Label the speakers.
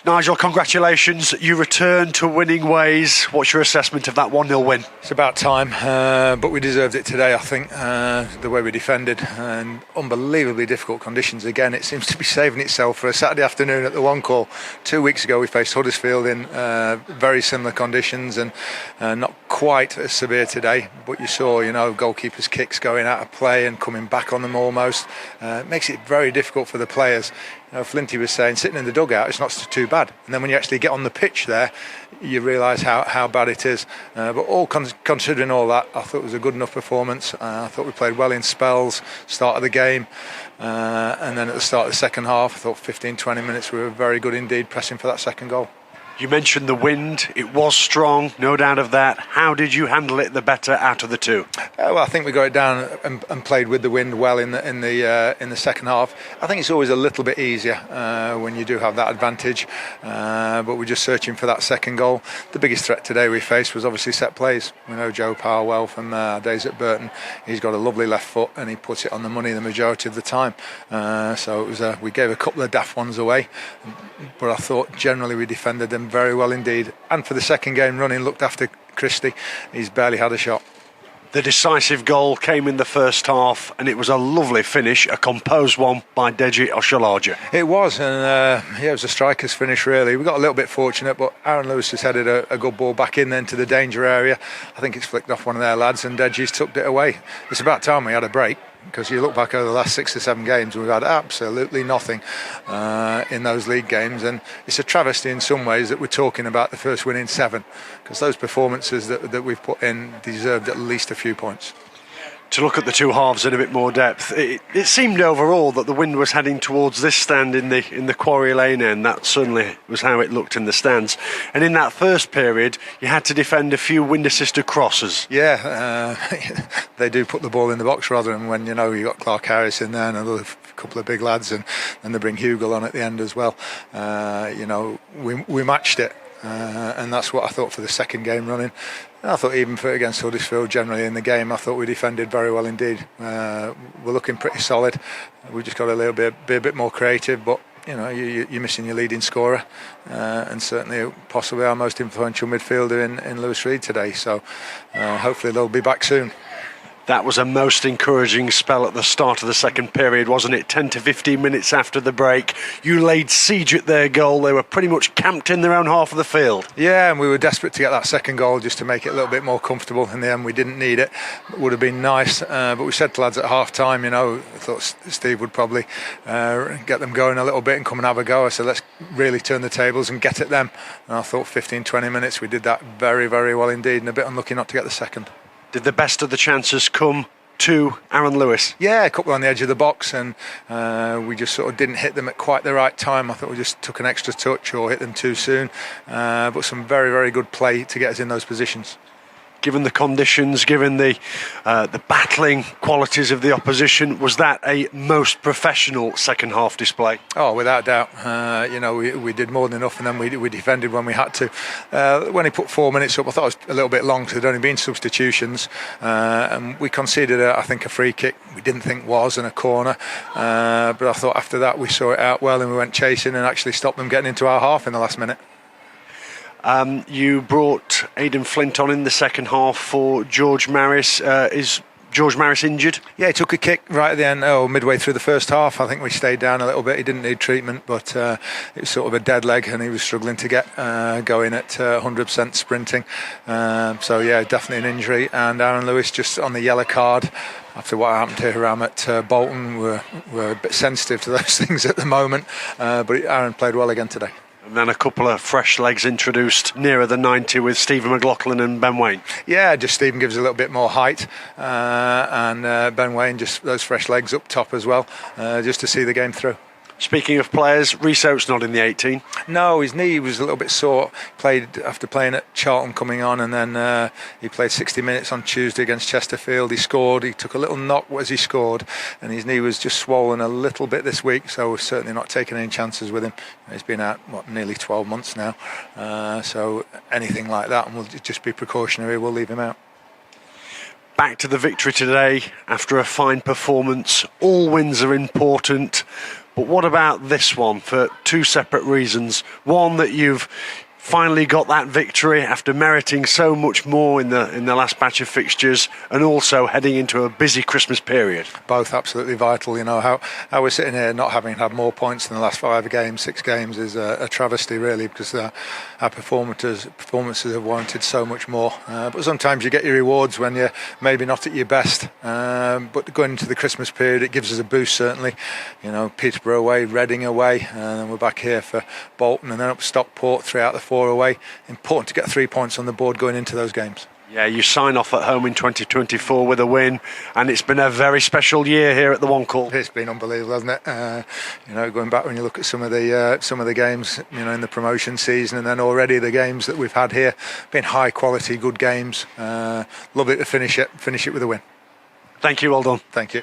Speaker 1: Nigel, congratulations. You return to winning ways. What's your assessment of that 1-0 win?
Speaker 2: It's about time, but we deserved it today, I think, the way we defended. And unbelievably difficult conditions. Again, it seems to be saving itself for a Saturday afternoon at the one call. 2 weeks ago, we faced Huddersfield in very similar conditions and not quite as severe today. But you saw, goalkeepers' kicks going out of play and coming back on them almost. It makes it very difficult for the players. Flinty was saying, sitting in the dugout, it's not too bad. And then when you actually get on the pitch there, you realise how bad it is. But all considering all that, I thought it was a good enough performance. I thought we played well in spells, start of the game. And then at the start of the second half, I thought 15-20 minutes we were very good indeed, pressing for that second goal.
Speaker 1: You mentioned the wind. It was strong, no doubt of that. How did you handle it the better out of the two?
Speaker 2: Well, I think we got it down and played with the wind well in the second half. I think it's always a little bit easier when you do have that advantage. But we're just searching for that second goal. The biggest threat today we faced was obviously set plays. We know Joe Powell well from our days at Burton. He's got a lovely left foot and he puts it on the money the majority of the time. So it was we gave a couple of daft ones away, but I thought generally we defended them very well indeed, and for the second game running looked after Christie. He's barely had a shot.
Speaker 1: The decisive goal came in the first half and it was a lovely finish, a composed one by Deji Oshilaja.
Speaker 2: It was, and it was a striker's finish really. We got a little bit fortunate, but Aaron Lewis has headed a good ball back in then to the danger area. I think it's flicked off one of their lads and Deji's tucked it away. It's about time we had a break, because you look back over the last 6 or 7 games, we've had absolutely nothing in those league games, and it's a travesty in some ways that we're talking about the first win in 7, because those performances that we've put in deserved at least a few points.
Speaker 1: To look at the two halves in a bit more depth, it seemed overall that the wind was heading towards this stand in the Quarry Lane end. That certainly was how it looked in the stands. And in that first period, you had to defend a few wind-assisted crosses.
Speaker 2: Yeah, they do put the ball in the box rather than when, you got Clark Harris in there and another couple of big lads, and then they bring Hugel on at the end as well. We matched it. And that's what I thought for the second game running. I thought even for against Huddersfield generally in the game, I thought we defended very well indeed. We're looking pretty solid. We just got be a bit more creative, but you're missing your leading scorer and certainly possibly our most influential midfielder in Lewis Reed today. So hopefully they'll be back soon.
Speaker 1: That was a most encouraging spell at the start of the second period, wasn't it? 10 to 15 minutes after the break, you laid siege at their goal. They were pretty much camped in their own half of the field.
Speaker 2: Yeah, and we were desperate to get that second goal just to make it a little bit more comfortable. In the end, we didn't need it. It would have been nice, but we said to lads at half-time, I thought Steve would probably get them going a little bit and come and have a go. I said, let's really turn the tables and get at them. And I thought 15-20 minutes, we did that very, very well indeed, and a bit unlucky not to get the second.
Speaker 1: Did the best of the chances come to Aaron Lewis?
Speaker 2: Yeah, a couple on the edge of the box, and we just sort of didn't hit them at quite the right time. I thought we just took an extra touch or hit them too soon, but some very, very good play to get us in those positions.
Speaker 1: Given the conditions, given the battling qualities of the opposition, was that a most professional second half display?
Speaker 2: Oh, without doubt. We did more than enough, and then we defended when we had to. When he put 4 minutes up, I thought it was a little bit long because there'd only been substitutions, and we conceded, I think, a free kick we didn't think was, and a corner. But I thought after that we saw it out well, and we went chasing and actually stopped them getting into our half in the last minute.
Speaker 1: You brought Aidan Flint on in the second half for George Maris. Is George Maris injured?
Speaker 2: Yeah, he took a kick right at the end, midway through the first half. I think we stayed down a little bit. He didn't need treatment, but it was sort of a dead leg, and he was struggling to get going at 100% sprinting. So yeah, definitely an injury. And Aaron Lewis just on the yellow card. After what happened to Hiram at Bolton, we're a bit sensitive to those things at the moment. But Aaron played well again today.
Speaker 1: And then a couple of fresh legs introduced nearer the 90 with Stephen McLaughlin and Ben Waine.
Speaker 2: Yeah, just Stephen gives a little bit more height, and Ben Waine just those fresh legs up top as well, just to see the game through.
Speaker 1: Speaking of players, Rhys Oates not in the 18.
Speaker 2: No, his knee was a little bit sore. Played after playing at Charlton coming on, and then he played 60 minutes on Tuesday against Chesterfield. He scored. He took a little knock as he scored, and his knee was just swollen a little bit this week, so we're certainly not taking any chances with him. He's been out, nearly 12 months now. So anything like that, and we'll just be precautionary. We'll leave him out.
Speaker 1: Back to the victory today after a fine performance. All wins are important. But what about this one for two separate reasons? One, that you've finally got that victory after meriting so much more in the last batch of fixtures, and also heading into a busy Christmas period.
Speaker 2: Both absolutely vital. You know, how we're sitting here not having had more points in the last 6 games is a travesty, really, because our performances have warranted so much more. But sometimes you get your rewards when you're maybe not at your best. But going into the Christmas period, it gives us a boost, certainly. You know, Peterborough away, Reading away, and then we're back here for Bolton and then up Stockport throughout the 4 away. Important to get 3 points on the board going into those games.
Speaker 1: Yeah, you sign off at home in 2024 with a win, and it's been a very special year here at the One Call.
Speaker 2: It's been unbelievable, hasn't it? You know, going back when you look at some of the games, you know, in the promotion season, and then already the games that we've had here, been high quality, good games. Lovely to finish it with a win.
Speaker 1: Thank you, well done.
Speaker 2: Thank you.